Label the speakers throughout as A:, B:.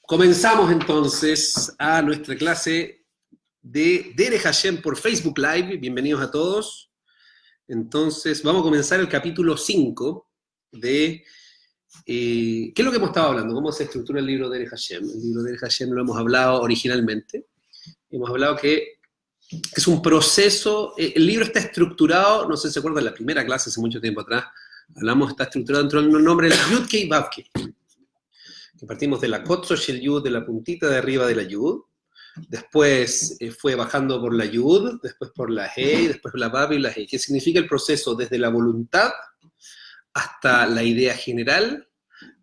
A: Comenzamos entonces a nuestra clase de Derech Hashem por Facebook Live. Bienvenidos a todos. Entonces, vamos a comenzar el capítulo 5 de... ¿qué es lo que hemos estado hablando? ¿Cómo se estructura el libro de Derech Hashem? El libro de Derech Hashem lo hemos hablado originalmente. Hemos hablado que es un proceso... el libro está estructurado, no sé si se acuerdan de la primera clase hace mucho tiempo atrás, está estructurado dentro del nombre de la Yud-Ke y Vav-Ke. Que partimos de la Kotzo Shel Yud, de la puntita de arriba de la Yud, después fue bajando por la Yud, después por la Hei, después por la Vav y la Hei, que significa el proceso desde la voluntad hasta la idea general,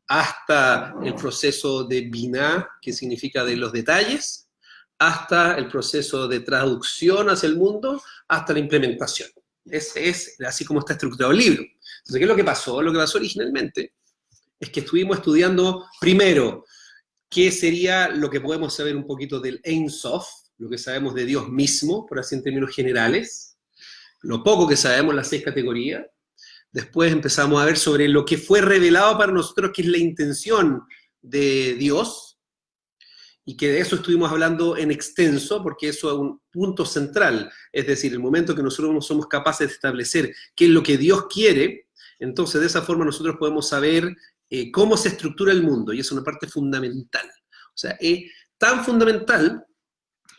A: hasta el proceso de Binah, que significa de los detalles, hasta el proceso de traducción hacia el mundo, hasta la implementación. Ese es así como está estructurado el libro. Entonces, ¿qué es lo que pasó? Lo que pasó originalmente es que estuvimos estudiando primero qué sería lo que podemos saber un poquito del Ein Sof, lo que sabemos de Dios mismo, por así en términos generales, lo poco que sabemos, las 6 categorías. Después empezamos a ver sobre lo que fue revelado para nosotros, que es la intención de Dios, y que de eso estuvimos hablando en extenso, porque eso es un punto central, es decir, el momento que nosotros no somos capaces de establecer qué es lo que Dios quiere, entonces de esa forma nosotros podemos saber cómo se estructura el mundo, y es una parte fundamental. O sea, es tan fundamental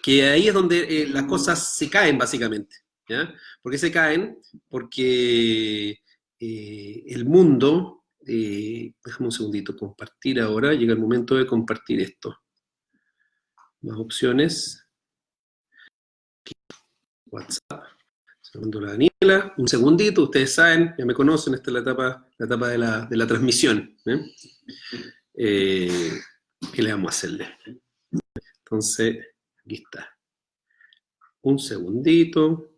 A: que ahí es donde las cosas se caen, básicamente. ¿Ya? ¿Por qué se caen? Porque el mundo, déjame un segundito, compartir ahora, llega el momento de compartir esto. Más opciones. WhatsApp. Segundo la Daniela, un segundito, ustedes saben, ya me conocen, esta es la etapa de la transmisión. ¿Qué le vamos a hacerle? Entonces, aquí está. Un segundito.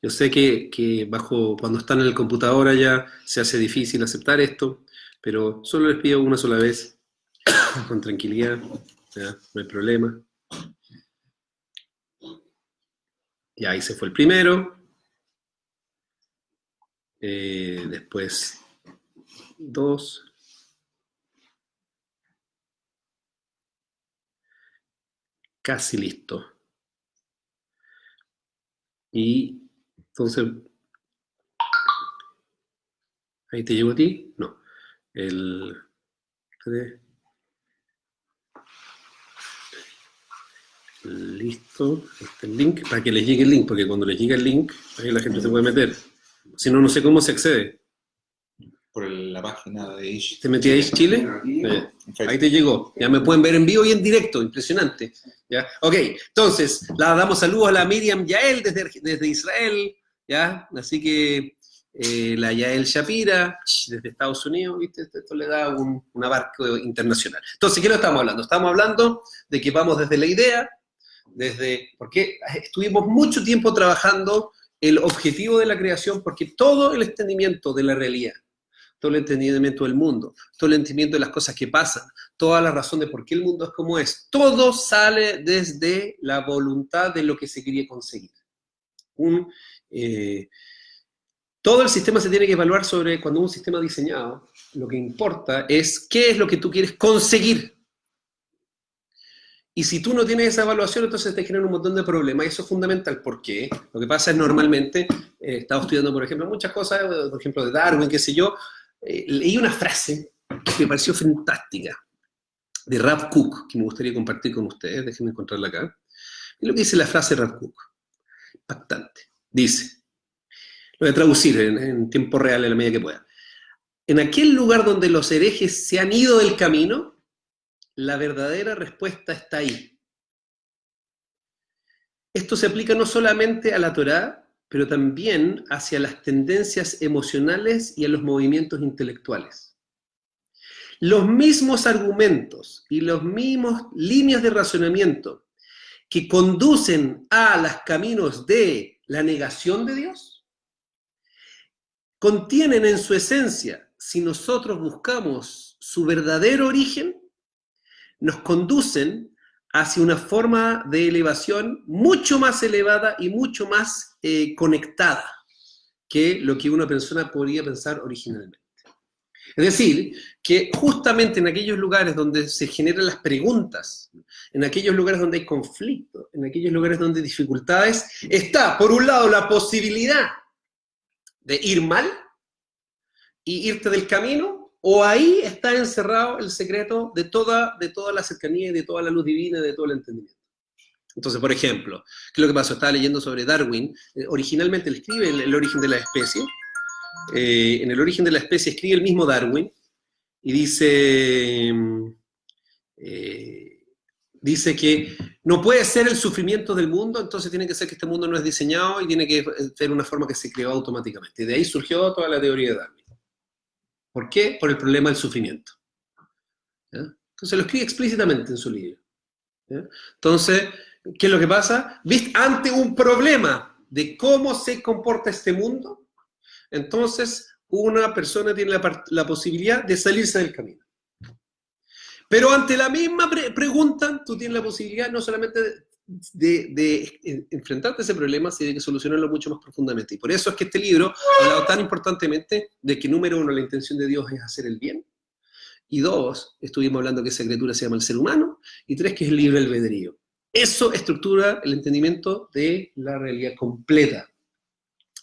A: Yo sé que cuando están en el computador allá se hace difícil aceptar esto, pero solo les pido una sola vez, con tranquilidad, ¿ya? No hay problema. Y ahí se fue el primero. Después 2. Casi listo. Y entonces, ¿ahí te llegó a ti? No. El 3. Listo, este el link, para que les llegue el link, porque cuando les llega el link, ahí la gente se puede meter. Si no, no sé cómo se accede.
B: Por la página de Ish.
A: ¿Te metí a Ish Chile? Ahí te llegó. Ya me pueden ver en vivo y en directo, impresionante. ¿Ya? Ok, entonces, damos saludos a la Miriam Yael desde Israel, ¿ya? Así que la Yael Shapira, desde Estados Unidos, ¿viste? Esto le da un abarco internacional. Entonces, ¿qué lo estamos hablando? Estamos hablando de que vamos desde la idea, porque estuvimos mucho tiempo trabajando el objetivo de la creación, porque todo el entendimiento de la realidad, todo el entendimiento del mundo, todo el entendimiento de las cosas que pasan, toda la razón de por qué el mundo es como es, todo sale desde la voluntad de lo que se quería conseguir. Todo el sistema se tiene que evaluar sobre, cuando un sistema diseñado, lo que importa es qué es lo que tú quieres conseguir. Y si tú no tienes esa evaluación, entonces te generan un montón de problemas, y eso es fundamental. ¿Por qué? Lo que pasa es normalmente, he estado estudiando, por ejemplo, muchas cosas, por ejemplo, de Darwin, qué sé yo, leí una frase que me pareció fantástica, de Rav Kook, que me gustaría compartir con ustedes, déjenme encontrarla acá. Y lo que dice la frase de Rav Kook, impactante, dice, lo voy a traducir en tiempo real en la medida que pueda. En aquel lugar donde los herejes se han ido del camino, la verdadera respuesta está ahí. Esto se aplica no solamente a la Torá, pero también hacia las tendencias emocionales y a los movimientos intelectuales. Los mismos argumentos y los mismos líneas de razonamiento que conducen a los caminos de la negación de Dios, contienen en su esencia, si nosotros buscamos su verdadero origen, nos conducen hacia una forma de elevación mucho más elevada y mucho más conectada que lo que una persona podría pensar originalmente. Es decir, que justamente en aquellos lugares donde se generan las preguntas, en aquellos lugares donde hay conflicto, en aquellos lugares donde hay dificultades, está, por un lado, la posibilidad de ir mal y irte del camino, o ahí está encerrado el secreto de toda la cercanía y de toda la luz divina y de todo el entendimiento. Entonces, por ejemplo, ¿qué es lo que pasó? Estaba leyendo sobre Darwin. Originalmente él escribe el origen de la especie. En el origen de la especie escribe el mismo Darwin y dice que no puede ser el sufrimiento del mundo, entonces tiene que ser que este mundo no es diseñado y tiene que ser una forma que se creó automáticamente. Y de ahí surgió toda la teoría de Darwin. ¿Por qué? Por el problema del sufrimiento. ¿Ya? Entonces lo escribe explícitamente en su libro. ¿Ya? Entonces, ¿qué es lo que pasa? ¿Viste? Ante un problema de cómo se comporta este mundo, entonces una persona tiene la posibilidad de salirse del camino. Pero ante la misma pregunta, tú tienes la posibilidad no solamente de enfrentarte a ese problema, sino de solucionarlo mucho más profundamente. Y por eso es que este libro ha hablado tan importantemente de que, número uno, la intención de Dios es hacer el bien. Y dos, estuvimos hablando que esa criatura se llama el ser humano. Y tres, que es el libre albedrío. Eso estructura el entendimiento de la realidad completa.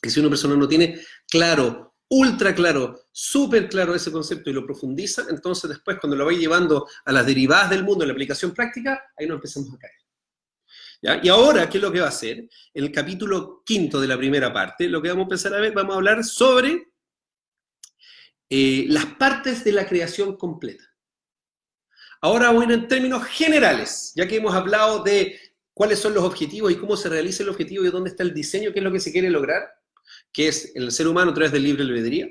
A: Que si una persona no tiene claro, ultra claro, súper claro ese concepto y lo profundiza, entonces después cuando lo vais llevando a las derivadas del mundo, en la aplicación práctica, ahí nos empezamos a caer. ¿Ya? Y ahora, ¿qué es lo que va a hacer? En el capítulo 5 de la primera parte, lo que vamos a empezar a ver, vamos a hablar sobre las partes de la creación completa. Ahora voy en términos generales, ya que hemos hablado de cuáles son los objetivos y cómo se realiza el objetivo y dónde está el diseño, qué es lo que se quiere lograr, que es el ser humano a través del libre albedrío.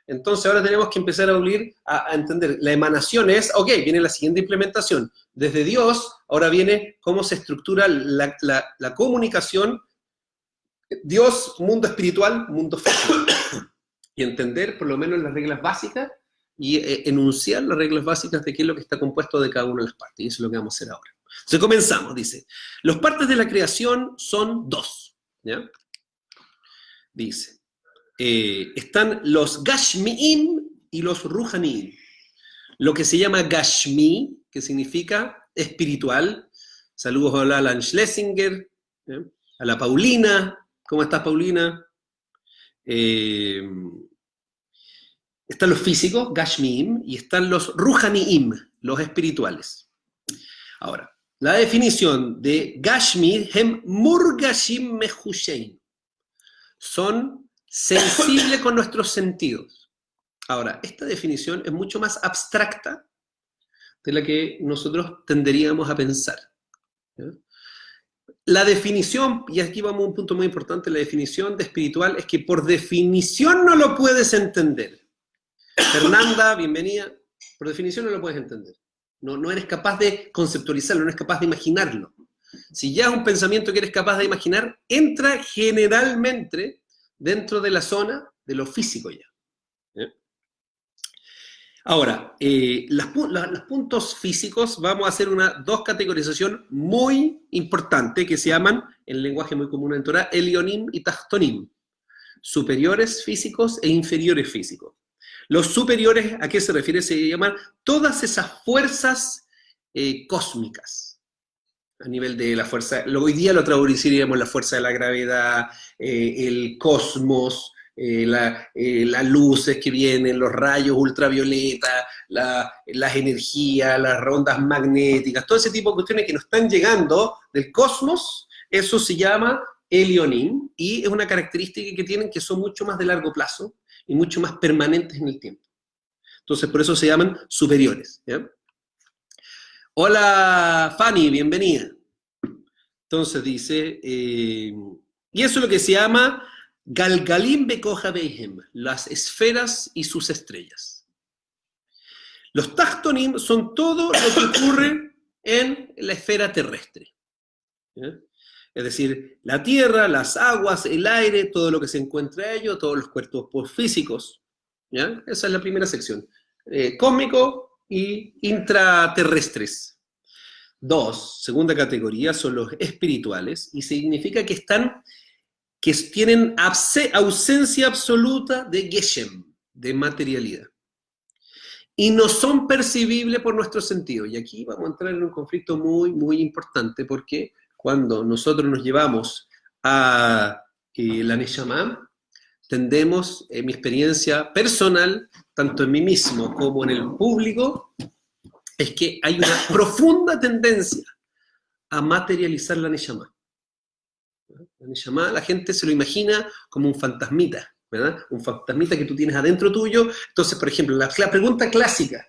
A: Entonces ahora tenemos que empezar a entender, la emanación es, ok, viene la siguiente implementación. Desde Dios, ahora viene cómo se estructura la comunicación, Dios, mundo espiritual, mundo físico. Y entender por lo menos las reglas básicas y enunciar las reglas básicas de qué es lo que está compuesto de cada una de las partes. Y eso es lo que vamos a hacer ahora. Entonces comenzamos, dice. Las partes de la creación son dos, ¿ya? Dice, están los Gashmiim y los Ruhaniim. Lo que se llama Gashmi, que significa espiritual. Saludos a Alan Schlesinger, a la Paulina. ¿Cómo estás, Paulina? Están los físicos, Gashmiim, y están los Ruhaniim, los espirituales. Ahora, la definición de Gashmi, Hem Murgashim Mehushein. Son sensibles con nuestros sentidos. Ahora, esta definición es mucho más abstracta de la que nosotros tenderíamos a pensar. ¿Ya? La definición, y aquí vamos a un punto muy importante, la definición de espiritual es que por definición no lo puedes entender. Fernanda, bienvenida. Por definición no lo puedes entender. No eres capaz de conceptualizarlo, no eres capaz de imaginarlo. Si ya es un pensamiento que eres capaz de imaginar, entra generalmente dentro de la zona de lo físico ya. ¿Eh? Ahora, los puntos físicos, vamos a hacer dos categorización muy importante que se llaman, en el lenguaje muy común en Torah, Elionim y Tachtonim. Superiores físicos e inferiores físicos. Los superiores, ¿a qué se refiere? Se llaman todas esas fuerzas cósmicas. A nivel de la fuerza, hoy día lo traduciríamos la fuerza de la gravedad, el cosmos, las luces que vienen, los rayos ultravioleta, las energías, las ondas magnéticas, todo ese tipo de cuestiones que nos están llegando del cosmos, eso se llama Elionim, y es una característica que tienen que son mucho más de largo plazo y mucho más permanentes en el tiempo. Entonces, por eso se llaman superiores, ¿ya? Hola, Fanny, bienvenida. Entonces dice, y eso es lo que se llama Galgalim Bekoja Beihem, las esferas y sus estrellas. Los Tachtonim son todo lo que ocurre en la esfera terrestre. ¿Ya? Es decir, la tierra, las aguas, el aire, todo lo que se encuentra en ello, todos los cuerpos físicos. ¿Ya? Esa es la primera sección. Cósmico y intraterrestres. Dos, segunda categoría, son los espirituales, y significa que tienen ausencia absoluta de Geshem, de materialidad. y no son percibibles por nuestros sentidos. Y aquí vamos a entrar en un conflicto muy, muy importante, porque cuando nosotros nos llevamos a la Neshama, tendemos, en mi experiencia personal, tanto en mí mismo como en el público, es que hay una profunda tendencia a materializar la Neshama. La Neshama, la gente se lo imagina como un fantasmita, ¿verdad? Un fantasmita que tú tienes adentro tuyo. Entonces, por ejemplo, la pregunta clásica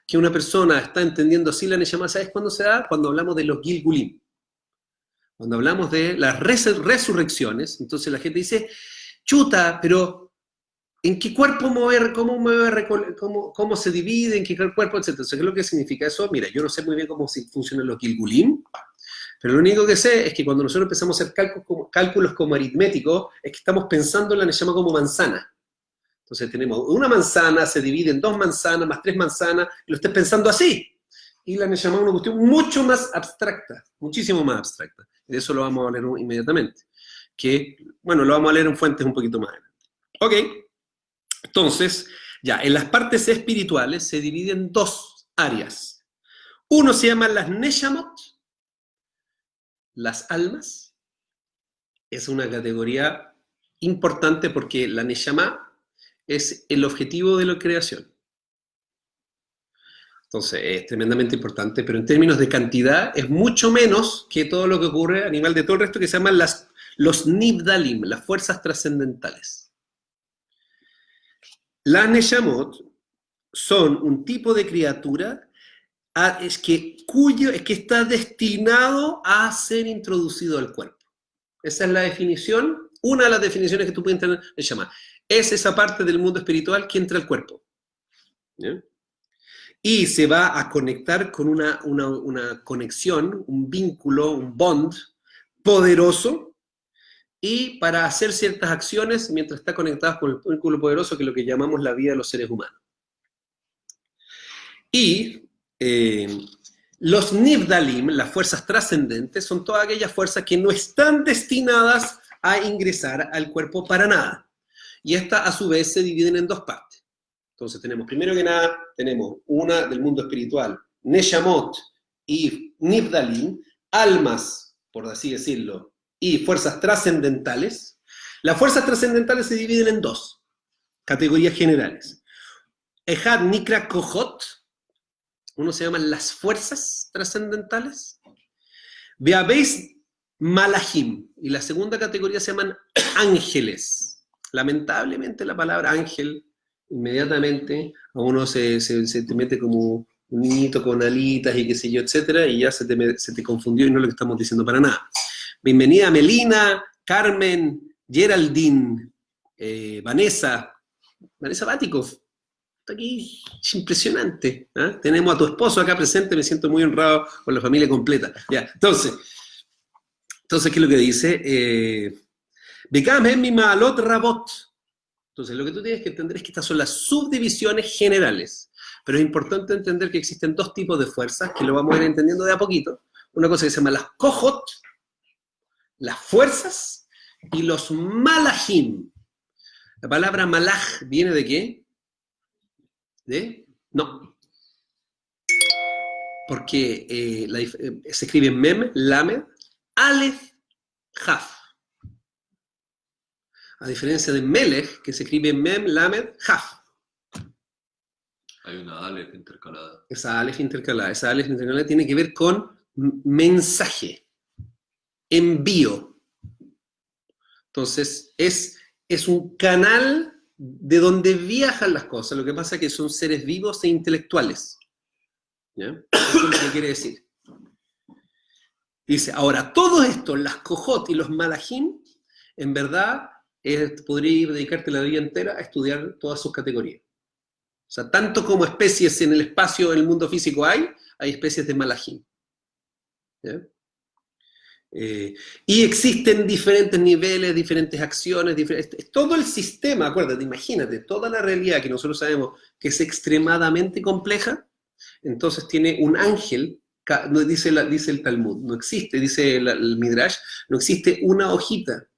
A: que una persona está entendiendo así la Neshama, ¿sabes cuándo se da? Cuando hablamos de los Gilgulim. Cuando hablamos de las resurrecciones, entonces la gente dice, chuta, pero ¿en qué cuerpo mover? ¿Cómo se divide? ¿En qué cuerpo? Etcétera. Entonces, ¿qué es lo que significa eso? Mira, yo no sé muy bien cómo funcionan los Gilgulim, pero lo único que sé es que cuando nosotros empezamos a hacer cálculos como aritméticos, es que estamos pensando en la Neshama como manzana. Entonces tenemos una manzana, se divide en 2 manzanas, más 3 manzanas, y lo estés pensando así. Y la Neshama es una cuestión mucho más abstracta, muchísimo más abstracta. De eso lo vamos a leer inmediatamente. Que, bueno, lo vamos a leer en fuentes un poquito más adelante. Ok, entonces, ya, en las partes espirituales se dividen en 2 áreas. Uno se llama las Neshamot, las almas. Es una categoría importante porque la Neshama es el objetivo de la creación. Entonces, es tremendamente importante, pero en términos de cantidad es mucho menos que todo lo que ocurre a nivel de todo el resto, que se llaman los Nivdalim, las fuerzas trascendentales. Las Neshamot son un tipo de criatura que está destinado a ser introducido al cuerpo. Esa es la definición, una de las definiciones que tú puedes tener de Neshama. Es esa parte del mundo espiritual que entra al cuerpo. ¿Bien? Y se va a conectar con una conexión, un vínculo, un bond poderoso, y para hacer ciertas acciones mientras está conectado con el vínculo poderoso, que es lo que llamamos la vida de los seres humanos. Y los Nivdalim, las fuerzas trascendentes, son todas aquellas fuerzas que no están destinadas a ingresar al cuerpo para nada. Y estas, a su vez, se dividen en 2 partes. Entonces tenemos, primero que nada, tenemos una del mundo espiritual, Neshamot y Nivdalim, almas, por así decirlo, y fuerzas trascendentales. Las fuerzas trascendentales se dividen en 2 categorías generales. Ejad Nikra Kohot, uno se llaman las fuerzas trascendentales. Veabéis Malahim, y la segunda categoría se llaman ángeles. Lamentablemente la palabra ángel, inmediatamente a uno se te mete como un niñito con alitas y qué sé yo, etcétera, y ya se te confundió y no es lo que estamos diciendo para nada. Bienvenida Melina, Carmen, Geraldine, Vanessa Batikov. Está aquí, es impresionante. ¿Eh? Tenemos a tu esposo acá presente, me siento muy honrado con la familia completa. Ya, entonces, ¿qué es lo que dice? Became mi malot rabot. Entonces, lo que tú tienes que entender es que estas son las subdivisiones generales. Pero es importante entender que existen 2 tipos de fuerzas, que lo vamos a ir entendiendo de a poquito. Una cosa que se llama las kohot, las fuerzas, y los malahim. La palabra malach viene de ¿qué? No. Porque se escribe mem, lamed, alef, jaf. A diferencia de melech, que se escribe mem, lamed, jaf.
B: Hay una alef intercalada.
A: Esa alef intercalada tiene que ver con mensaje, envío. Entonces, es un canal de donde viajan las cosas. Lo que pasa es que son seres vivos e intelectuales. ¿Ya? Eso es lo que quiere decir. Dice, ahora, todo esto, las kohot y los malahim, en verdad, podría dedicarte la vida entera a estudiar todas sus categorías. O sea, tanto como especies en el espacio, en el mundo físico hay especies de malahim. ¿Ya? Y existen diferentes niveles, diferentes acciones, todo el sistema, acuérdate, imagínate, toda la realidad que nosotros sabemos que es extremadamente compleja, entonces tiene un ángel, dice el Talmud, no existe, dice el Midrash, no existe una hojita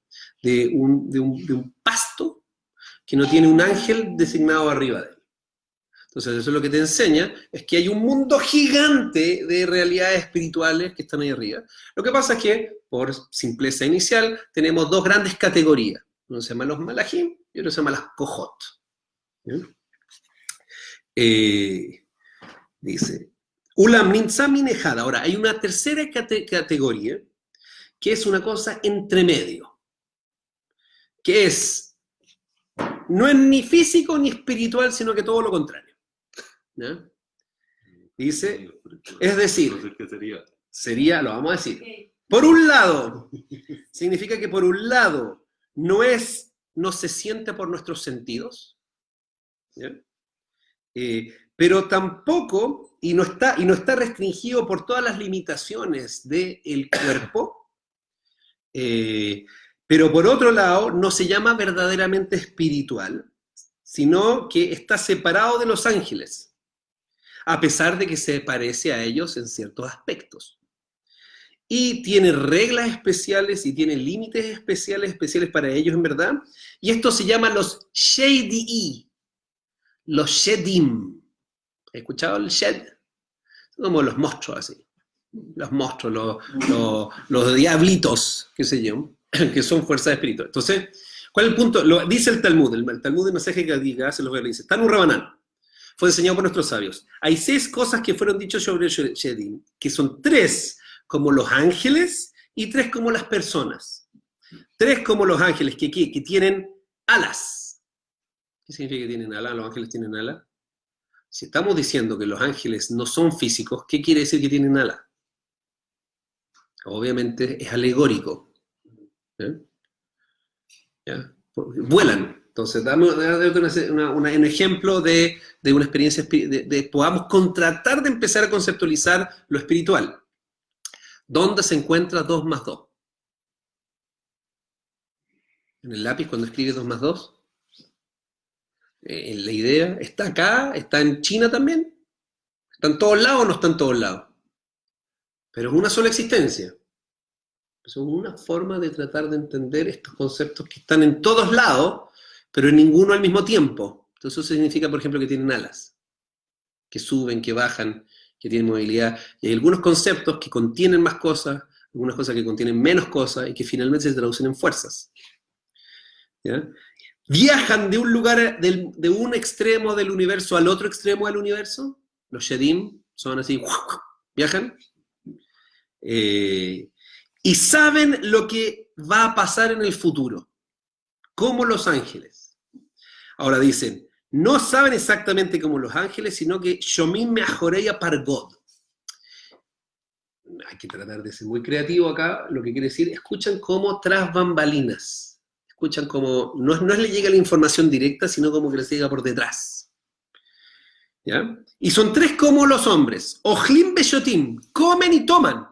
A: de un pasto que no tiene un ángel designado arriba de él. Entonces eso es lo que te enseña, es que hay un mundo gigante de realidades espirituales que están ahí arriba. Lo que pasa es que, por simpleza inicial, tenemos dos grandes categorías. Uno se llama los malajim y otro se llama las kohot. Dice, Ulam Nimtza Minejada. Ahora, hay una tercera categoría, que es una cosa entre medio, que no es ni físico ni espiritual, sino que todo lo contrario. ¿Ya? Dice, es decir,
B: ¿Qué sería?
A: sería, lo vamos a decir, por un lado, significa que por un lado no se siente por nuestros sentidos, ¿ya? Pero tampoco, y no está restringido por todas las limitaciones del cuerpo, pero por otro lado no se llama verdaderamente espiritual, sino que está separado de los ángeles, a pesar de que se parece a ellos en ciertos aspectos. Y tiene reglas especiales y tiene límites especiales para ellos, en verdad. Y esto se llama los Shedi, los Shedim. ¿Has escuchado el Shed? Son como los monstruos, así. Los monstruos, los diablitos, qué sé yo, que son fuerzas espirituales. Entonces, ¿cuál es el punto? Lo dice el Talmud de Masejet Gadiga, se los voy a leer, dice, Tanu Rabanán, fue enseñado por nuestros sabios. Hay 6 cosas que fueron dichas sobre el Shedim, que son 3 como los ángeles y 3 como las personas. 3 como los ángeles, que tienen alas. ¿Qué significa que tienen alas? ¿Los ángeles tienen alas? Si estamos diciendo que los ángeles no son físicos, ¿qué quiere decir que tienen alas? Obviamente es alegórico. ¿Ya? Vuelan. Entonces, dame un ejemplo de una experiencia, podamos tratar de empezar a conceptualizar lo espiritual. ¿Dónde se encuentra 2 más 2? ¿En el lápiz cuando escribe 2 más 2? La idea, ¿está acá? ¿Está en China también? ¿Está en todos lados o no está en todos lados? Pero es una sola existencia. Es una forma de tratar de entender estos conceptos que están en todos lados, pero en ninguno al mismo tiempo. Entonces eso significa, por ejemplo, que tienen alas, que suben, que bajan, que tienen movilidad. Y hay algunos conceptos que contienen más cosas, algunas cosas que contienen menos cosas y que finalmente se traducen en fuerzas. ¿Ya? Viajan de un lugar, de un extremo del universo al otro extremo del universo. Los Shedim son así, viajan. Y saben lo que va a pasar en el futuro, como los ángeles. Ahora dicen, no saben exactamente como los ángeles, sino que Shomim Meajoreya Pargod. Hay que tratar de ser muy creativo acá, lo que quiere decir, escuchan como tras bambalinas. Escuchan como, no les llega la información directa, sino como que les llega por detrás. ¿Ya? Y son 3 como los hombres. Ojlim Beshotim, comen y toman.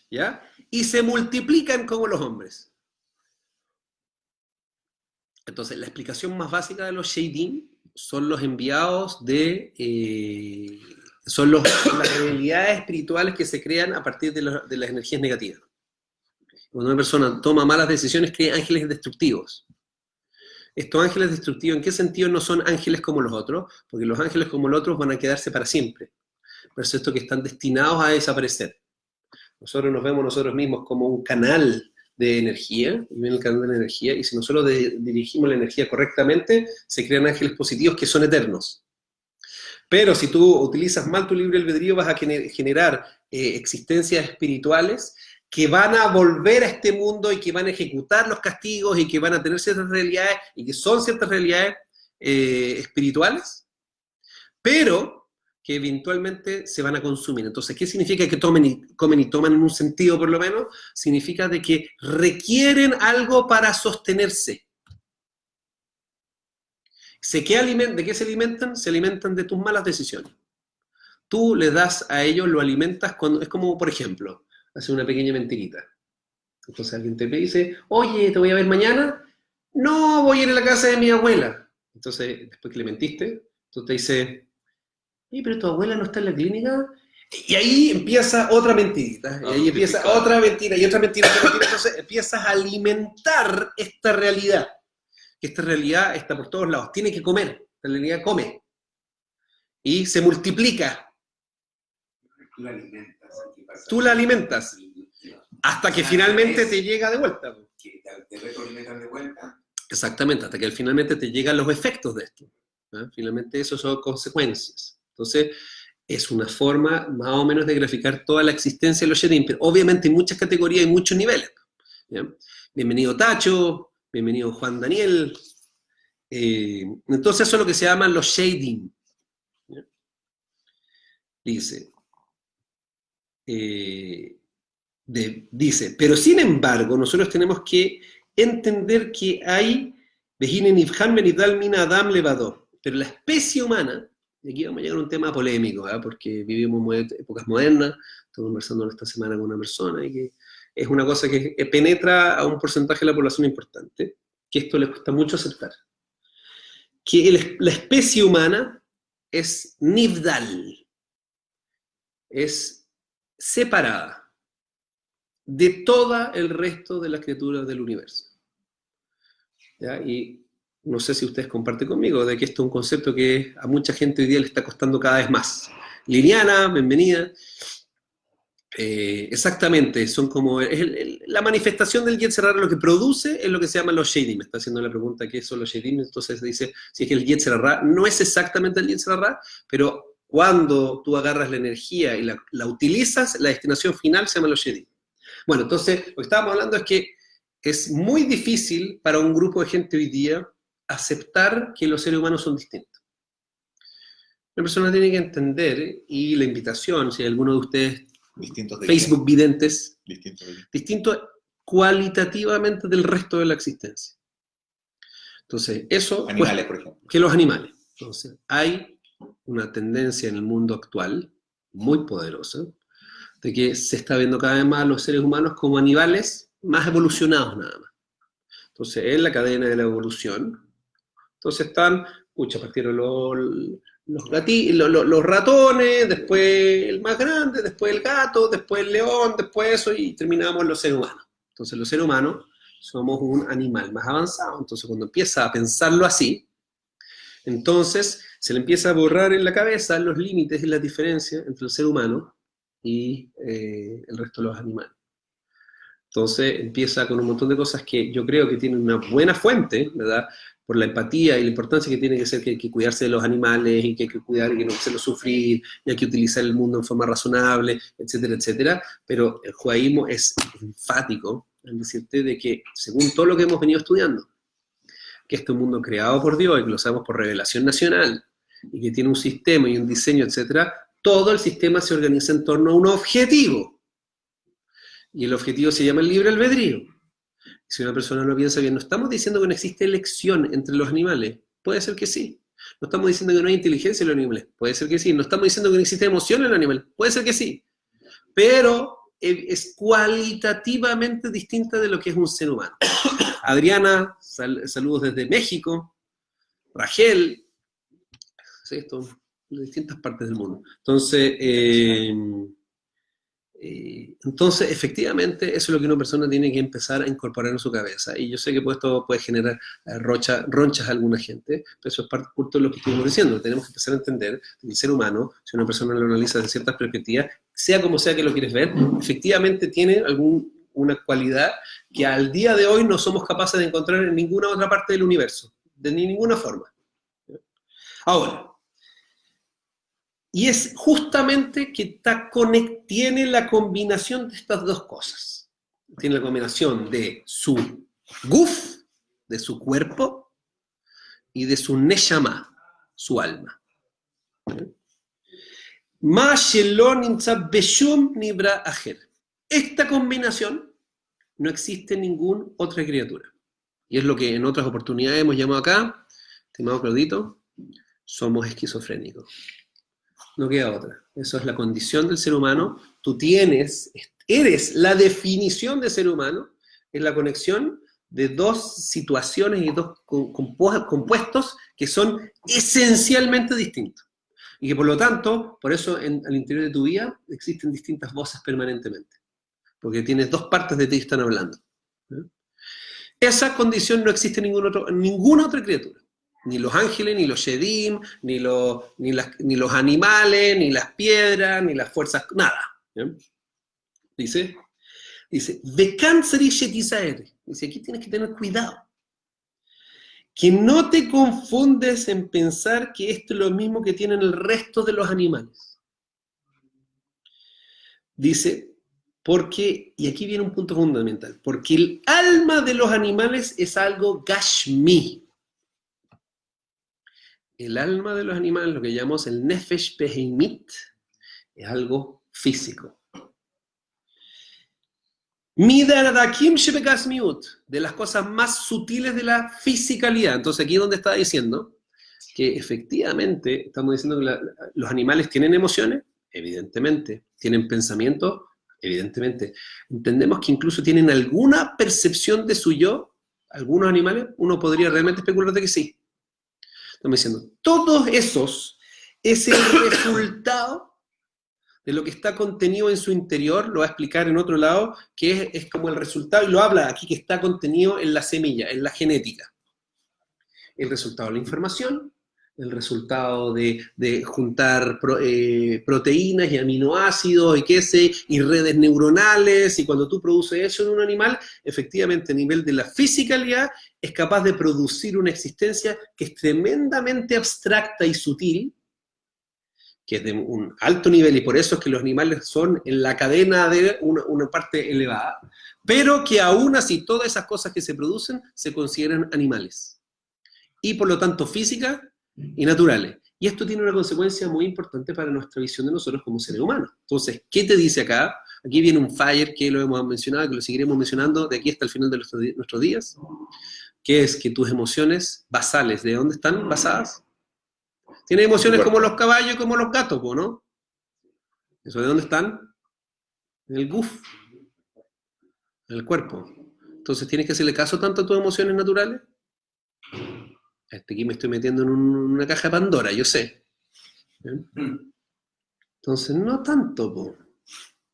A: ¿Ya? Y se multiplican como los hombres. Entonces, la explicación más básica de los Sheidim son los enviados son las realidades espirituales que se crean a partir de las energías negativas. Cuando una persona toma malas decisiones, crea ángeles destructivos. Estos ángeles destructivos, ¿en qué sentido no son ángeles como los otros? Porque los ángeles como los otros van a quedarse para siempre. Pero es esto que están destinados a desaparecer. Nosotros nos vemos nosotros mismos como un canal de energía, y ven el canal de energía, y si nosotros dirigimos la energía correctamente, se crean ángeles positivos que son eternos. Pero si tú utilizas mal tu libre albedrío, vas a generar existencias espirituales que van a volver a este mundo y que van a ejecutar los castigos y que van a tener ciertas realidades, y que son ciertas realidades espirituales, pero que eventualmente se van a consumir. Entonces, ¿qué significa que comen y toman en un sentido por lo menos? Significa de que requieren algo para sostenerse. ¿De qué se alimentan? Se alimentan de tus malas decisiones. Tú le das a ellos, lo alimentas cuando, es como, por ejemplo, hacer una pequeña mentirita. Entonces alguien te dice, oye, ¿te voy a ver mañana? No, voy a ir a la casa de mi abuela. Entonces, después que le mentiste, tú te dices, pero tu abuela no está en la clínica. Y ahí empieza otra mentirita. Y ahí empieza otra mentira y otra mentira. Entonces empiezas a alimentar esta realidad. que esta realidad está por todos lados. Tiene que comer, la realidad come. Y se multiplica.
C: Tú la alimentas.
A: Tú la alimentas. Hasta que finalmente te llega de vuelta.
C: Que te retroalimentan de vuelta.
A: Exactamente, hasta que finalmente te llegan los efectos de esto. ¿Ah? Finalmente eso son consecuencias. Entonces, es una forma más o menos de graficar toda la existencia de los Shedim, pero obviamente hay muchas categorías y muchos niveles. ¿Ya? Bienvenido Tacho, bienvenido Juan Daniel. Entonces eso es lo que se llaman los Shedim. ¿Ya? Dice, pero sin embargo, nosotros tenemos que entender que hay pero la especie humana, y aquí vamos a llegar a un tema polémico, ¿eh? Porque vivimos en épocas modernas, estoy conversando esta semana con una persona y que es una cosa que penetra a un porcentaje de la población importante, que esto le cuesta mucho aceptar, que la especie humana es nivdal, es separada de todo el resto de las criaturas del universo. ¿Ya? Y no sé si ustedes comparten conmigo de que esto es un concepto que a mucha gente hoy día le está costando cada vez más. Liliana, bienvenida. Exactamente, son como la manifestación del Yetzer Hara, lo que produce es lo que se llama los Shedim. Me está haciendo la pregunta qué son los Shedim, entonces dice si es que el Yetzer Hara no es exactamente el Yetzer Hara, pero cuando tú agarras la energía y la utilizas, la destinación final se llama los Shedim. Bueno, entonces, lo que estábamos hablando es que es muy difícil para un grupo de gente hoy día aceptar que los seres humanos son distintos. Una persona tiene que entender, y la invitación, si hay alguno de ustedes, Facebook videntes, distinto cualitativamente del resto de la existencia. Entonces, eso...
D: Animales, por ejemplo.
A: Que los animales. Entonces, hay una tendencia en el mundo actual, muy poderosa, de que se está viendo cada vez más a los seres humanos como animales más evolucionados nada más. Entonces, en la cadena de la evolución, entonces están, partieron los ratones, después el más grande, después el gato, después el león, después eso, y terminamos los seres humanos. Entonces, los seres humanos somos un animal más avanzado. Entonces, cuando empieza a pensarlo así, entonces se le empieza a borrar en la cabeza los límites y las diferencias entre el ser humano y el resto de los animales. Entonces empieza con un montón de cosas que yo creo que tienen una buena fuente, ¿verdad? Por la empatía y la importancia que tiene que ser que hay que cuidarse de los animales y que hay que cuidar y que no hacerlos sufrir y hay que utilizar el mundo en forma razonable, etcétera, etcétera. Pero el judaísmo es enfático en decirte de que, según todo lo que hemos venido estudiando, que este es un mundo creado por Dios y que lo sabemos por revelación nacional y que tiene un sistema y un diseño, etcétera, todo el sistema se organiza en torno a un objetivo. Y el objetivo se llama el libre albedrío. Si una persona no piensa bien, no estamos diciendo que no existe elección entre los animales. Puede ser que sí. No estamos diciendo que no hay inteligencia en los animales. Puede ser que sí. No estamos diciendo que no existe emoción en los animales. Puede ser que sí. Pero es cualitativamente distinta de lo que es un ser humano. Adriana, saludos desde México. Rachel, ¿sí? Esto, de distintas partes del mundo. Entonces, efectivamente, eso es lo que una persona tiene que empezar a incorporar en su cabeza. Y yo sé que esto puede generar ronchas a alguna gente, pero eso es parte de lo que estuvimos diciendo. Tenemos que empezar a entender que el ser humano, si una persona lo analiza desde ciertas perspectivas, sea como sea que lo quieres ver, efectivamente tiene una cualidad que al día de hoy no somos capaces de encontrar en ninguna otra parte del universo, de ninguna forma. Ahora, y es justamente que tiene la combinación de estas dos cosas. Tiene la combinación de su guf, de su cuerpo, y de su neshama, su alma. Ma shelo nimtza beshum nibra ajer. Esta combinación no existe en ninguna otra criatura. Y es lo que en otras oportunidades hemos llamado acá, estimado Claudito, somos esquizofrénicos. No queda otra. Eso es la condición del ser humano. Tú eres la definición de ser humano, es la conexión de dos situaciones y dos compuestos que son esencialmente distintos. Y que por lo tanto, por eso al interior de tu vida existen distintas voces permanentemente. Porque tienes dos partes de ti que están hablando. Esa condición no existe en ninguna otra criatura. Ni los ángeles, ni los shedim, ni los animales, ni las piedras, ni las fuerzas, nada. ¿Bien? Dice, de cáncer y shetizaer. Dice, aquí tienes que tener cuidado. Que no te confundes en pensar que esto es lo mismo que tienen el resto de los animales. Dice, porque, y aquí viene un punto fundamental, porque el alma de los animales es algo gashmi. El alma de los animales, lo que llamamos el nefesh behemit, es algo físico. Midarakim shebegasmiut, de las cosas más sutiles de la fisicalidad. Entonces aquí es donde está diciendo que efectivamente estamos diciendo que los animales tienen emociones, evidentemente, tienen pensamientos, evidentemente. Entendemos que incluso tienen alguna percepción de su yo, algunos animales, uno podría realmente especular de que sí. Estamos diciendo, todos esos es el resultado de lo que está contenido en su interior, lo va a explicar en otro lado, que es como el resultado, y lo habla aquí, que está contenido en la semilla, en la genética. El resultado de la información, el resultado de juntar proteínas y aminoácidos y redes neuronales, y cuando tú produces eso en un animal, efectivamente a nivel de la fisicalidad es capaz de producir una existencia que es tremendamente abstracta y sutil, que es de un alto nivel, y por eso es que los animales son en la cadena de una parte elevada, pero que aún así todas esas cosas que se producen se consideran animales, y por lo tanto físicas y naturales. Y esto tiene una consecuencia muy importante para nuestra visión de nosotros como seres humanos. Entonces, ¿qué te dice acá? Aquí viene un fire que lo hemos mencionado, que lo seguiremos mencionando de aquí hasta el final de nuestros días, que es que tus emociones basales, ¿de dónde están basadas? Tienes emociones como los caballos y como los gatos, ¿no? ¿Eso de dónde están? En el guf, en el cuerpo. Entonces, ¿tienes que hacerle caso tanto a tus emociones naturales? Aquí me estoy metiendo en una caja de Pandora, yo sé. ¿Bien? Entonces, no tanto, po.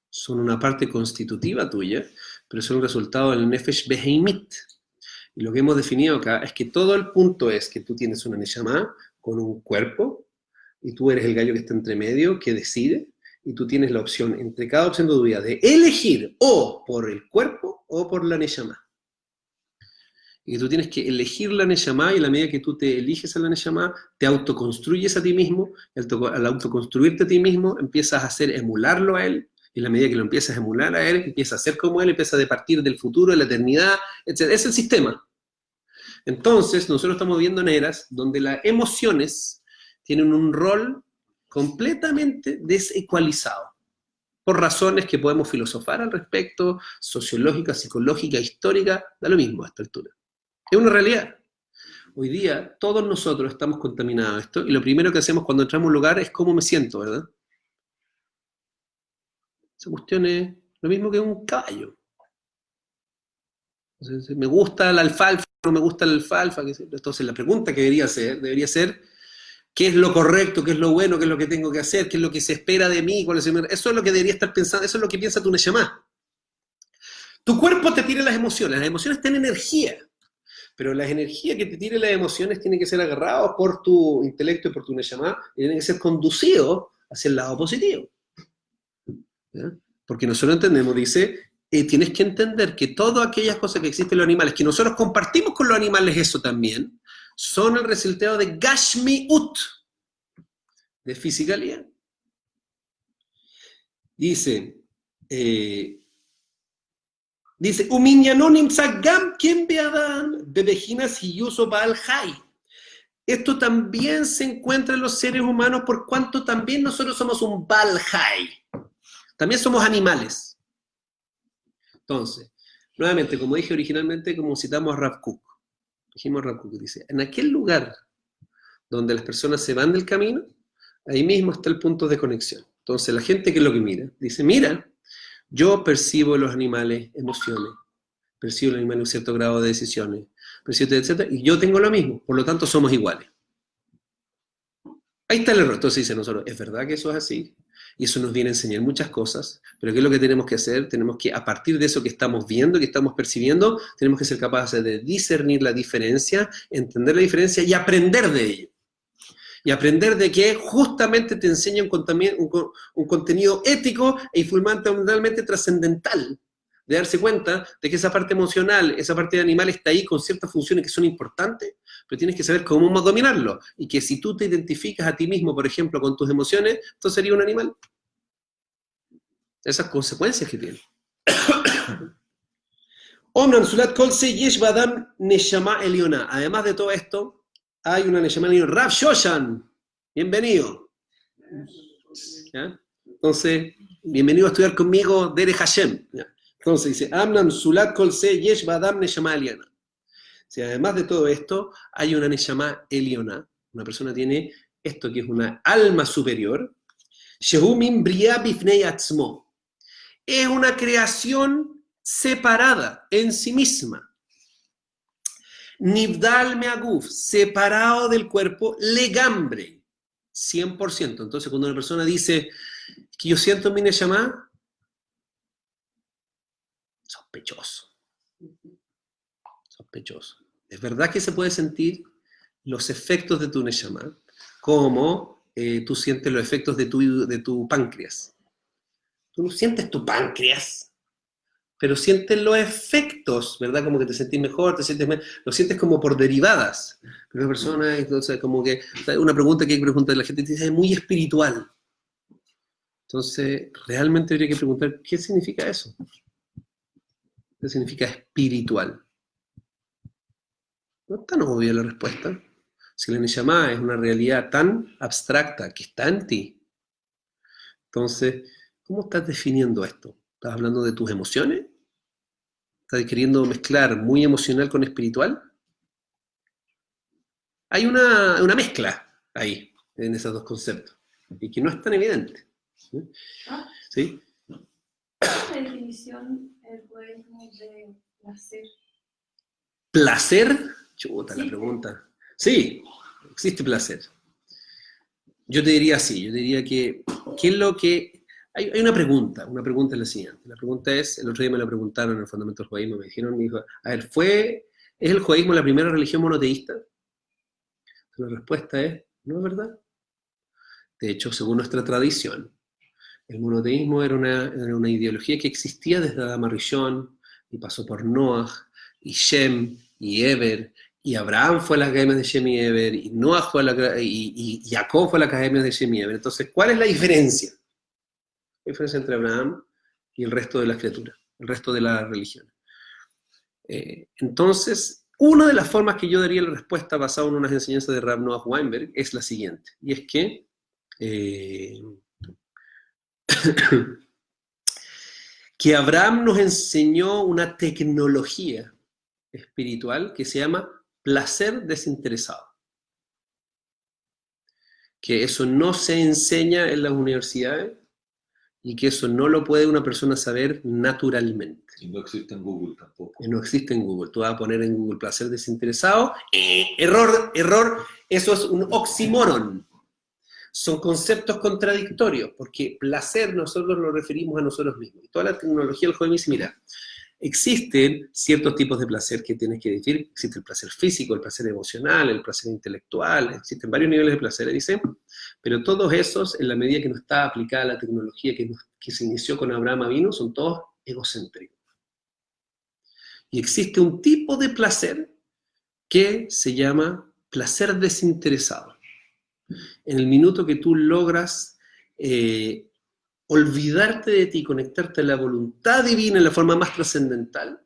A: Son una parte constitutiva tuya, pero son un resultado del nefesh behemit. Y lo que hemos definido acá es que todo el punto es que tú tienes una neshama con un cuerpo, y tú eres el gallo que está entre medio, que decide, y tú tienes la opción, entre cada opción de tu vida, de elegir o por el cuerpo o por la neshama. Y tú tienes que elegir la neshama, y a la medida que tú te eliges a la neshama, te autoconstruyes a ti mismo, y al autoconstruirte a ti mismo, empiezas a hacer emularlo a él, y a la medida que lo empiezas a emular a él, empiezas a ser como él, empiezas a partir del futuro, de la eternidad, etc. Es el sistema. Entonces, nosotros estamos viviendo en eras donde las emociones tienen un rol completamente desecualizado, por razones que podemos filosofar al respecto, sociológica, psicológica, histórica, da lo mismo a esta altura. Es una realidad. Hoy día todos nosotros estamos contaminados de esto, y lo primero que hacemos cuando entramos a un lugar es cómo me siento, ¿verdad? Esa cuestión es lo mismo que un caballo. Entonces, me gusta la alfalfa, no me gusta la alfalfa. Entonces la pregunta que debería ser, ¿qué es lo correcto, qué es lo bueno, qué es lo que tengo que hacer, qué es lo que se espera de mí? Eso es lo que debería estar pensando, eso es lo que piensa tu neshama. Tu cuerpo te tira las emociones tienen energía, pero las energías que te tiren las emociones tienen que ser agarradas por tu intelecto y por tu neshama, y tienen que ser conducidos hacia el lado positivo. ¿Ya? Porque nosotros entendemos, dice, tienes que entender que todas aquellas cosas que existen en los animales, que nosotros compartimos con los animales eso también, son el resultado de Gashmiut, de fisicalidad. Dice, Uminyanonim Sagam quien beadan bebejinas y yuso baal hay. Esto también se encuentra en los seres humanos, por cuanto también nosotros somos un baal hay. También somos animales. Entonces, nuevamente, como dije originalmente, como citamos a Rav Kook, dijimos Rav Kook, dice, en aquel lugar donde las personas se van del camino, ahí mismo está el punto de conexión. Entonces, la gente que es lo que mira, dice, mira, yo percibo en los animales emociones, percibo en los animales un cierto grado de decisiones, percibo, etc., y yo tengo lo mismo, por lo tanto somos iguales. Ahí está el error. Entonces dice nosotros, ¿es verdad que eso es así? Y eso nos viene a enseñar muchas cosas, pero ¿qué es lo que tenemos que hacer? Tenemos que, a partir de eso que estamos viendo, que estamos percibiendo, tenemos que ser capaces de discernir la diferencia, entender la diferencia y aprender de ello. Y aprender de que justamente te enseña un contenido ético y fundamentalmente trascendental. De darse cuenta de que esa parte emocional, esa parte animal está ahí con ciertas funciones que son importantes, pero tienes que saber cómo dominarlo. Y que si tú te identificas a ti mismo, por ejemplo, con tus emociones, entonces sería un animal. Esas consecuencias que tiene. Omnan Sulat Kolse Yesh Badam Neshama Eliona. Además de todo esto, hay una Neshama Eliona. Rav Shoshan, bienvenido. ¿Ya? Entonces, bienvenido a estudiar conmigo Derech Hashem. ¿Ya? Entonces dice, Amnan Sulat Kolse Yesh Badam Neshama Eliona. Si además de todo esto, hay una Neshama Eliona. Una persona tiene esto que es una alma superior. Shehu min bria bifnei atzmo. Es una creación separada en sí misma. Nivdal meaguf, separado del cuerpo, legambre, 100%. Entonces, cuando una persona dice que yo siento mi neshama, sospechoso. Sospechoso. Es verdad que se puede sentir los efectos de tu neshama, como tú sientes los efectos de tu páncreas. Tú no sientes tu páncreas, pero sientes los efectos, ¿verdad? Como que te sentís mejor, lo sientes como por derivadas. Pero una persona, entonces, como que, una pregunta que hay que preguntar, la gente dice, es muy espiritual. Entonces, realmente habría que preguntar, ¿qué significa eso? ¿Qué significa espiritual? No es tan obvia la respuesta. Si la Neshama es una realidad tan abstracta que está en ti, entonces, ¿cómo estás definiendo esto? ¿Estás hablando de tus emociones? ¿Estás queriendo mezclar muy emocional con espiritual? Hay una mezcla ahí, en esos dos conceptos, y que no es tan evidente. ¿Sí?
D: ¿Cuál es la definición del budismo de placer?
A: ¿Placer? Chuta, la
D: Sí.
A: pregunta. Sí, existe placer. Yo te diría así, yo te diría que, ¿qué es lo que...? Hay una pregunta es la siguiente. La pregunta es, el otro día me la preguntaron en el fundamento del judaísmo, me dijo, a ver, ¿es el judaísmo la primera religión monoteísta? La respuesta es, no es verdad. De hecho, según nuestra tradición, el monoteísmo era una ideología que existía desde Adán Rishon, y pasó por Noah, y Shem, y Eber, y Abraham fue a las academias de Shem y Eber, y Noah fue y Jacob fue a las academias de Shem y Eber. Entonces, ¿cuál es la diferencia? La diferencia entre Abraham y el resto de las criaturas, el resto de las religiones. Entonces, una de las formas que yo daría la respuesta basada en unas enseñanzas de Rav Noah Weinberg es la siguiente, y es que que Abraham nos enseñó una tecnología espiritual que se llama placer desinteresado. Que eso no se enseña en las universidades y que eso no lo puede una persona saber naturalmente.
B: Y no existe en Google tampoco.
A: No existe en Google. Tú vas a poner en Google placer desinteresado. Error, eso es un oxímoron. Son conceptos contradictorios, porque placer nosotros lo referimos a nosotros mismos. Y toda la tecnología del juego dice, mira, existen ciertos tipos de placer que tienes que decir. Existe el placer físico, el placer emocional, el placer intelectual. Existen varios niveles de placer, dice. Pero todos esos, en la medida que no está aplicada la tecnología que se inició con Abraham Avinu, son todos egocéntricos. Y existe un tipo de placer que se llama placer desinteresado. En el minuto que tú logras olvidarte de ti, conectarte a la voluntad divina en la forma más trascendental,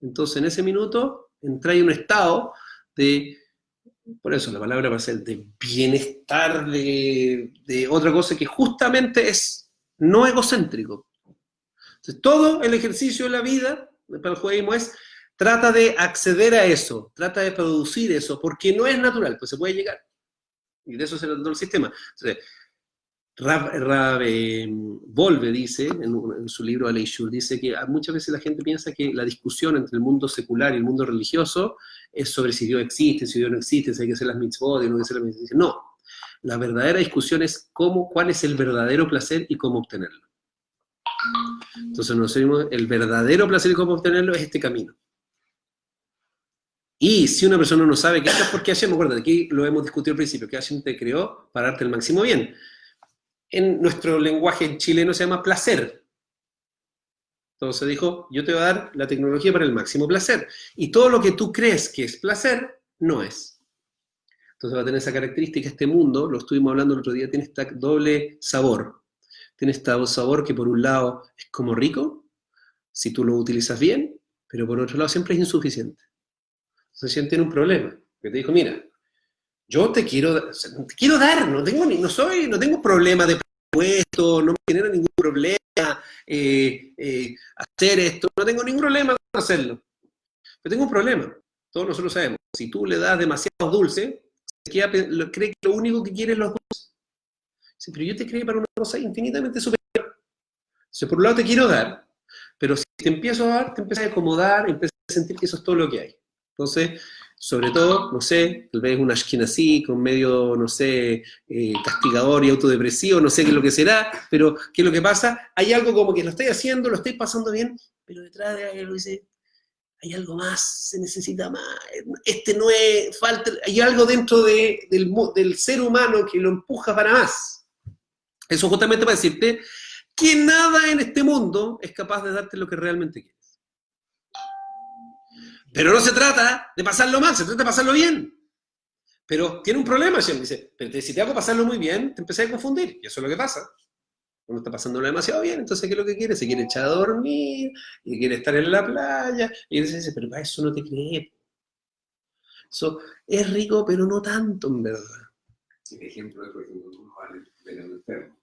A: entonces en ese minuto entras en un estado de, por eso la palabra placer, de bienestar, de otra cosa que justamente es no egocéntrico. Entonces, todo el ejercicio de la vida, para el judaísmo, es trata de acceder a eso, trata de producir eso, porque no es natural, pues se puede llegar. Y de eso se trató el sistema. Entonces, Rav Volve dice, en su libro Aleishur, dice que muchas veces la gente piensa que la discusión entre el mundo secular y el mundo religioso es sobre si Dios existe, si Dios no existe, si hay que hacer las mitzvot, y no hay que hacer las mitzvot. No. La verdadera discusión es cuál es el verdadero placer y cómo obtenerlo. Entonces nosotros decimos, el verdadero placer y cómo obtenerlo es este camino. Y si una persona no sabe qué es, porque Hashem, acuérdate, aquí lo hemos discutido al principio, que Hashem te creó para darte el máximo bien. En nuestro lenguaje chileno se llama placer. Entonces dijo, yo te voy a dar la tecnología para el máximo placer. Y todo lo que tú crees que es placer, no es. Entonces va a tener esa característica, este mundo, lo estuvimos hablando el otro día, tiene este doble sabor. Tiene este sabor que por un lado es como rico, si tú lo utilizas bien, pero por otro lado siempre es insuficiente. Entonces Hashem tiene un problema, que te dijo, mira, yo te quiero dar, no tengo problema de presupuesto, no me genera ningún problema hacer esto, no tengo ningún problema con hacerlo. Pero tengo un problema, todos nosotros sabemos, si tú le das demasiado dulce, cree que lo único que quiere es los dulces. Sí, pero yo te creé para una cosa infinitamente superior. Entonces, por un lado te quiero dar, pero si te empiezo a dar, te empiezas a acomodar, empiezas a sentir que eso es todo lo que hay. Entonces, sobre todo, no sé, tal vez un ashkenazí con medio, no sé, castigador y autodepresivo, no sé qué es lo que será, pero ¿qué es lo que pasa? Hay algo como que lo estoy haciendo, lo estoy pasando bien, pero detrás de algo dice, hay algo más, se necesita más, no es, falta, hay algo dentro del ser humano que lo empuja para más. Eso justamente para decirte que nada en este mundo es capaz de darte lo que realmente quieres. Pero no se trata de pasarlo mal, se trata de pasarlo bien. Pero tiene un problema, Hashem, dice, pero si te hago pasarlo muy bien, te empecé a confundir, y eso es lo que pasa. Uno está pasándolo demasiado bien, entonces ¿qué es lo que quiere? Se quiere echar a dormir, y quiere estar en la playa, y dice, pero para eso no te creé. Eso es rico, pero no tanto, en verdad.
C: El ejemplo es, por ejemplo, uno va al enfermo.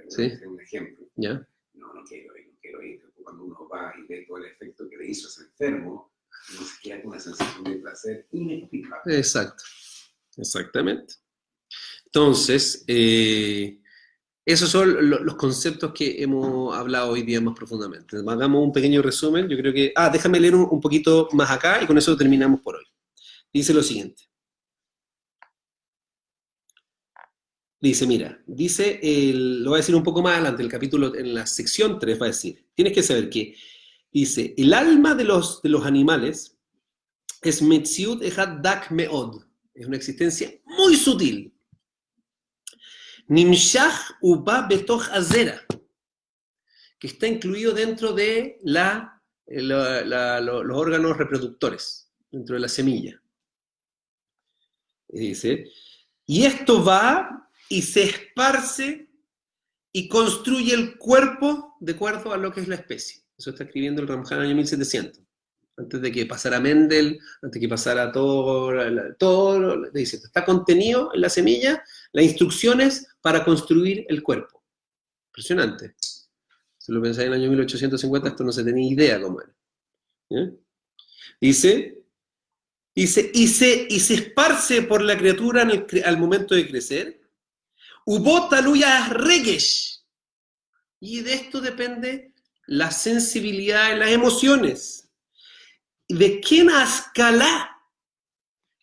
A: Sí.
C: Es un ejemplo.
A: ¿Ya?
C: No quiero ir. Cuando uno va y ve todo el efecto que le hizo a ese enfermo, uno se queda con una sensación de placer inexplicable.
A: Exacto. Exactamente. Entonces, esos son los conceptos que hemos hablado hoy día más profundamente. Hagamos un pequeño resumen. Yo creo que... déjame leer un poquito más acá y con eso terminamos por hoy. Dice lo siguiente. Dice, mira, lo voy a decir un poco más adelante, el capítulo, en la sección 3 va a decir, tienes que saber que, dice, el alma de los animales es Metziut Echad Dak Meod, es una existencia muy sutil. Nimshach Uba Betoch Azera, que está incluido dentro de los órganos reproductores, dentro de la semilla. Y dice, y esto va y se esparce y construye el cuerpo de acuerdo a lo que es la especie. Eso está escribiendo el Ramjan año 1700. Antes de que pasara Mendel, antes de que pasara todo, dice, está contenido en la semilla las instrucciones para construir el cuerpo. Impresionante. Si lo pensáis en el año 1850, esto no se tenía idea cómo era. ¿Eh? Dice, y se esparce por la criatura al momento de crecer. Ubotaluya regesh. Y de esto depende la sensibilidad en las emociones. ¿De quién ascalá?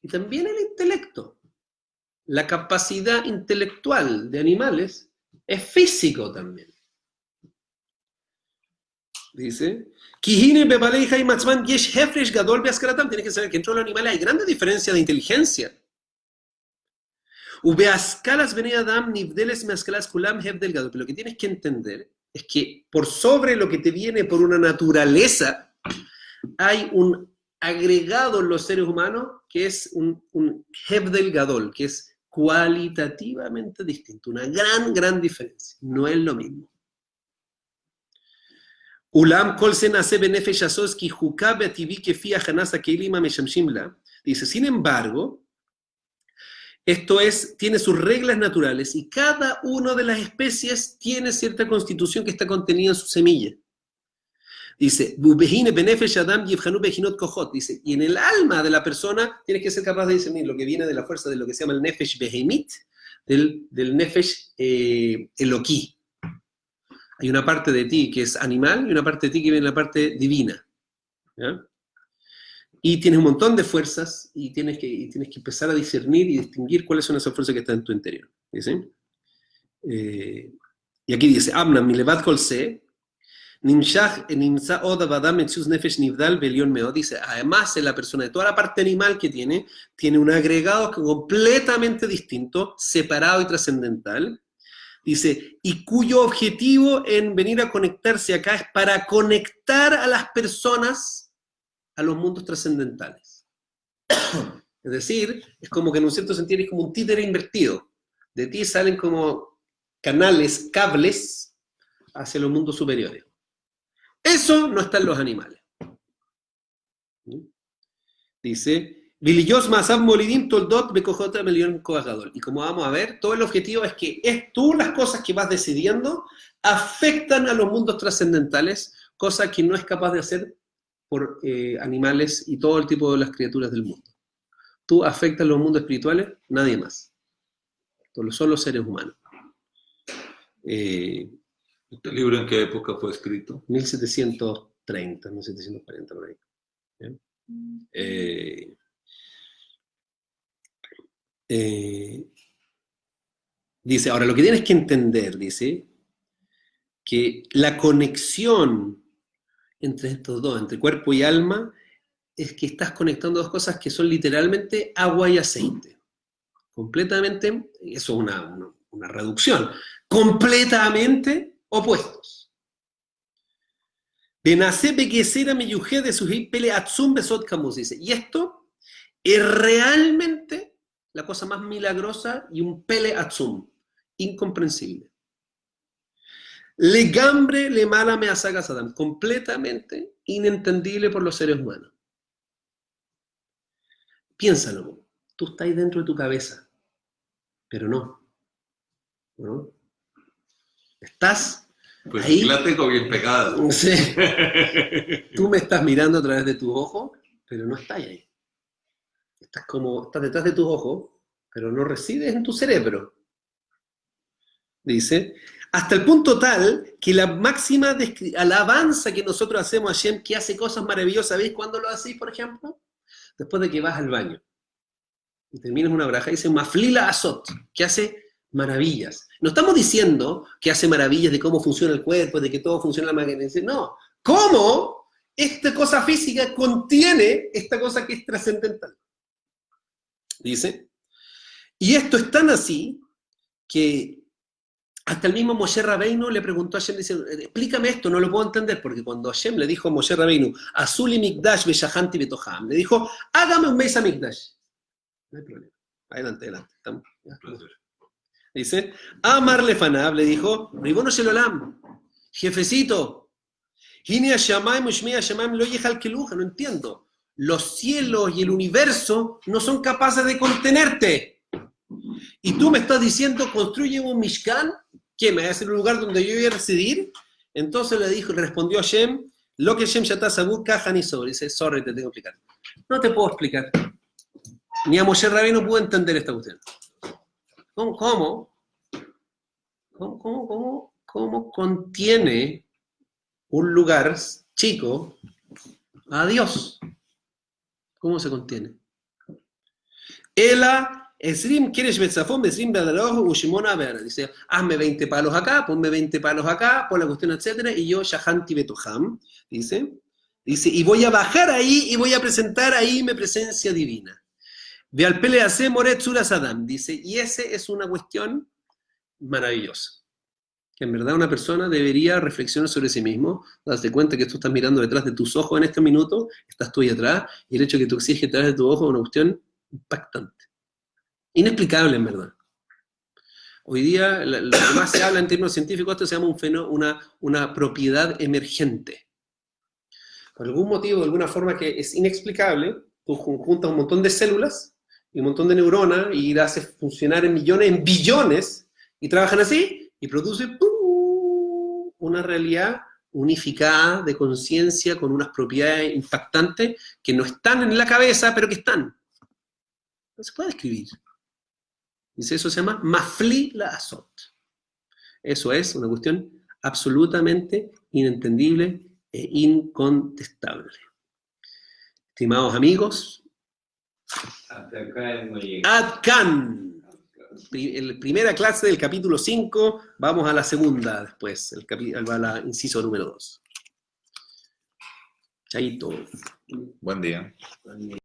A: Y también el intelecto. La capacidad intelectual de animales es físico también. Dice, tienes que saber que entre los animales hay grandes diferencias de inteligencia. Pero lo que tienes que entender es que por sobre lo que te viene por una naturaleza, hay un agregado en los seres humanos que es un Hebdel Gadol, que es cualitativamente distinto, una gran diferencia. No es lo mismo. Dice, sin embargo, esto tiene sus reglas naturales y cada una de las especies tiene cierta constitución que está contenida en su semilla. Dice, dice, y en el alma de la persona tienes que ser capaz de discernir lo que viene de la fuerza de lo que se llama el Nefesh Behemit, del Nefesh Eloquí. Hay una parte de ti que es animal y una parte de ti que viene de la parte divina. ¿Ya? y tienes un montón de fuerzas y tienes que empezar a discernir y distinguir cuáles son esas fuerzas que están en tu interior. ¿Dice? Y aquí dice, Amnam milevat kol se, nimshach nimsa od avadam etzus nefesh nivdal velion meod. Dice, además en la persona de toda la parte animal que tiene un agregado completamente distinto, separado y trascendental. Dice, y cuyo objetivo en venir a conectarse acá es para conectar a las personas a los mundos trascendentales. Es decir, es como que en un cierto sentido es como un títere invertido. De ti salen como canales, cables hacia los mundos superiores. Eso no está en los animales. Dice, y como vamos a ver, todo el objetivo es que tú las cosas que vas decidiendo afectan a los mundos trascendentales, cosa que no es capaz de hacer por animales y todo el tipo de las criaturas del mundo. Tú afectas los mundos espirituales, nadie más. Son los seres humanos.
B: ¿Este libro en qué época fue escrito?
A: 1730, 1740, por ahí. Dice, ahora lo que tienes que entender, dice, que la conexión entre estos dos, entre cuerpo y alma, es que estás conectando dos cosas que son literalmente agua y aceite. Completamente, eso es una reducción, completamente opuestos. De nacer que será mi yuge de su pele atzum besot kamus, dice, y esto es realmente la cosa más milagrosa y un pele atzum, incomprensible. Legambre le mala me asaga Saddam, completamente inentendible por los seres humanos. Piénsalo, tú estás ahí dentro de tu cabeza, pero no. Estás
B: pues
A: ahí.
B: La tengo bien pegada.
A: Sí. Tú me estás mirando a través de tus ojos, pero no estás ahí. Estás detrás de tus ojos, pero no resides en tu cerebro. Dice, hasta el punto tal que la máxima alabanza que nosotros hacemos a Hashem, que hace cosas maravillosas, ¿sabéis cuándo lo hacéis, por ejemplo? Después de que vas al baño y terminas una braja, dice Maflila Azot, que hace maravillas. No estamos diciendo que hace maravillas de cómo funciona el cuerpo, de que todo funciona en la máquina. No, ¿cómo esta cosa física contiene esta cosa que es trascendental? Dice, y esto es tan así que hasta el mismo Moshe Rabbeinu le preguntó a Hashem, dice, explícame esto, no lo puedo entender, porque cuando Hashem le dijo a Moshe Rabbeinu, Azuli Mikdash Beshahanti Betoham, le dijo, hágame un Beis Hamikdash. No hay problema. Adelante. Estamos, dice, Amar Lefanab le dijo, Ribono Shel Olam, jefecito, Hine Hashamayim Ushmi Hashamayim lo yehal keluja, no entiendo. Los cielos y el universo no son capaces de contenerte. Y tú me estás diciendo, construye un Mishkan, ¿qué? ¿Me va a hacer un lugar donde yo voy a residir? Entonces respondió Hashem, lo que Hashem Shatá Sabur Kahan y sobre. Dice, sorry, te tengo que explicar. No te puedo explicar. Ni a Moshe Rabbeinu no pudo entender esta cuestión. ¿Cómo contiene un lugar chico a Dios? ¿Cómo se contiene? Ela Esrim quieres betzafón, Esrim bedarojo, Ushimona ver. Dice, hazme 20 palos acá, ponme 20 palos acá, pon la cuestión, etcétera, y yo, Shahanti Betoham, dice, y voy a bajar ahí y voy a presentar ahí mi presencia divina. Ve al pelease moret sura Sadam, dice, y ese es una cuestión maravillosa. Que en verdad una persona debería reflexionar sobre sí mismo, darse cuenta que tú estás mirando detrás de tus ojos en este minuto, estás tú ahí atrás, y el hecho de que tú exiges detrás de tu ojo es una cuestión impactante. Inexplicable, en verdad. Hoy día, lo que más se habla en términos científicos, esto se llama una propiedad emergente. Por algún motivo, de alguna forma que es inexplicable, tú juntas un montón de células y un montón de neuronas y las haces funcionar en millones, en billones, y trabajan así, y produce una realidad unificada de conciencia con unas propiedades impactantes que no están en la cabeza, pero que están. No se puede escribir. Dice, eso se llama Mafli la Azot. Eso es una cuestión absolutamente inentendible e incontestable. Estimados amigos,
E: Hasta acá hemos llegado.
A: Ad Can. Primera clase del capítulo 5, vamos a la segunda después, va la inciso número 2. Chaito.
F: Buen día.